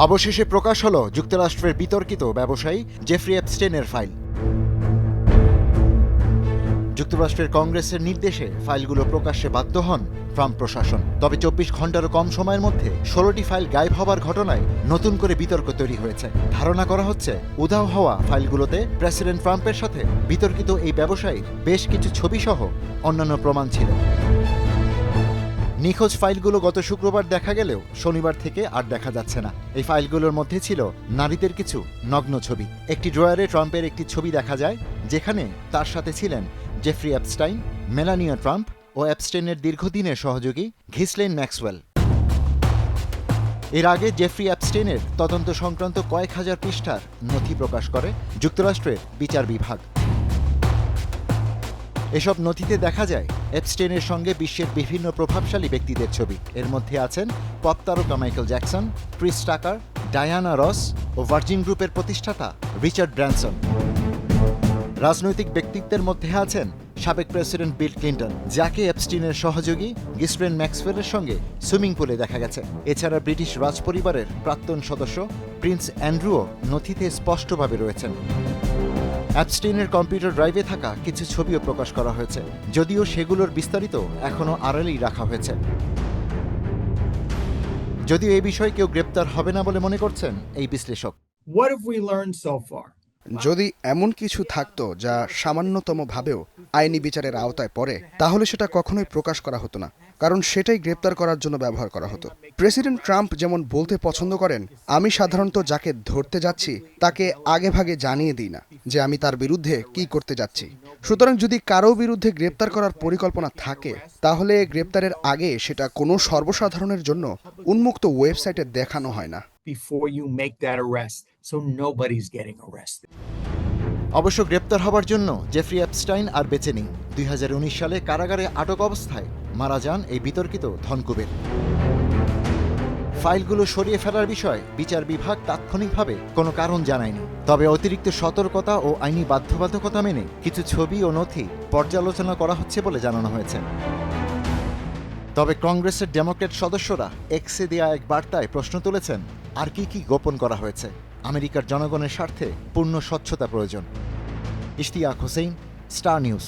অবশেষে প্রকাশ হলো যুক্তরাষ্ট্রের বিতর্কিত ব্যবসায়ী জেফ্রি এপস্টেইনের ফাইল। যুক্তরাষ্ট্রের কংগ্রেসের নির্দেশে ফাইলগুলো প্রকাশ্যে বাধ্য হন ট্রাম্প প্রশাসন। তবে 24 ঘন্টারও কম সময়ের মধ্যে 16টি ফাইল গায়েব হবার ঘটনায় নতুন করে বিতর্ক তৈরি হয়েছে। ধারণা করা হচ্ছে উধাও হওয়া ফাইলগুলোতে প্রেসিডেন্ট ট্রাম্পের সাথে বিতর্কিত এই ব্যবসায়ীর বেশ কিছু ছবিসহ অন্যান্য প্রমাণ ছিল। নিখোঁজ ফাইলগুলো গত শুক্রবার দেখা গেলেও শনিবার থেকে আর দেখা যাচ্ছে না। এই ফাইলগুলোর মধ্যে ছিল নারীদের কিছু নগ্ন ছবি। একটি ড্রয়ারে ট্রাম্পের একটি ছবি দেখা যায়, যেখানে তার সাথে ছিলেন জেফ্রি এপস্টাইন, মেলানিয়া ট্রাম্প ও এপস্টেইনের দীর্ঘদিনের সহযোগী ঘিসলেইন ম্যাক্সওয়েল। এর আগে জেফ্রি এপস্টেইনের তদন্ত সংক্রান্ত কয়েক হাজার পৃষ্ঠার নথি প্রকাশ করে যুক্তরাষ্ট্রের বিচার বিভাগ। এসব নথিতে দেখা যায় এপস্টেইনের সঙ্গে বিশ্বের বিভিন্ন প্রভাবশালী ব্যক্তিদের ছবি। এর মধ্যে আছেন পপ তারকা মাইকেল জ্যাকসন, ক্রিস টাকার, ডায়ানা রস ও ভার্জিন গ্রুপের প্রতিষ্ঠাতা রিচার্ড ব্র্যানসন। রাজনৈতিক ব্যক্তিত্বের মধ্যে আছেন সাবেক প্রেসিডেন্ট বিল ক্লিন্টন, যাকে এপস্টেইনের সহযোগী ঘিসলেইন ম্যাক্সওয়েলের সঙ্গে সুইমিং পুলে দেখা গেছে। এছাড়া ব্রিটিশ রাজপরিবারের প্রাক্তন সদস্য প্রিন্স অ্যান্ড্রুও নথিতে স্পষ্টভাবে রয়েছেন। এপস্টেইনের কম্পিউটার ড্রাইভে থাকা কিছু ছবিও প্রকাশ করা হয়েছে, যদিও সেগুলোর বিস্তারিত এখনও আড়ালেই রাখা হয়েছে। যদিও এই বিষয়ে কেউ গ্রেপ্তার হবে না বলে মনে করছেন এই বিশ্লেষক। What have we learned so far? যদি এমন কিছু থাকতো যা সামান্যতম ভাবেও আইনি বিচারের আওতায় পড়ে, তাহলে সেটা কখনোই প্রকাশ করা হতো না, কারণ সেটাই গ্রেপ্তার করার জন্য ব্যবহার করা হতো। প্রেসিডেন্ট ট্রাম্প যেমন বলতে পছন্দ করেন, আমি সাধারণত যাকে ধরতে যাচ্ছি তাকে আগেভাগে জানিয়ে দিই না যে আমি তার বিরুদ্ধে কি করতে যাচ্ছি। সুতরাং যদি কারো বিরুদ্ধে গ্রেপ্তার করার পরিকল্পনা থাকে, তাহলে গ্রেপ্তারের আগে সেটা কোনো সর্বসাধারণের জন্য উন্মুক্ত ওয়েবসাইটে দেখানো হয় না। Before you make that arrest, so nobody's getting arrested. অবশ্য গ্রেপ্তার হবার জন্য জেফ্রি এপস্টাইন আর বেঁচে নেই। 2019 সালে কারাগারে আটক অবস্থায় মারা যান এই বিতর্কিত ধনকুবের। ফাইলগুলো সরিয়ে ফেলার বিষয়ে বিচার বিভাগ তাৎক্ষণিকভাবে কোনো কারণ জানায়নি। তবে অতিরিক্ত সতর্কতা ও আইনি বাধ্যবাধকতা মেনে কিছু ছবি ও নথি পর্যালোচনা করা হচ্ছে বলে জানানো হয়েছে। তবে কংগ্রেসের ডেমোক্র্যাট সদস্যরা এক্সে দেয়া এক বার্তায় প্রশ্ন তুলেছেন, আর কি কি গোপন করা হয়েছে? আমেরিকার জনগণের স্বার্থে পূর্ণ স্বচ্ছতা প্রয়োজন। Ishtiaq Hossain, star news.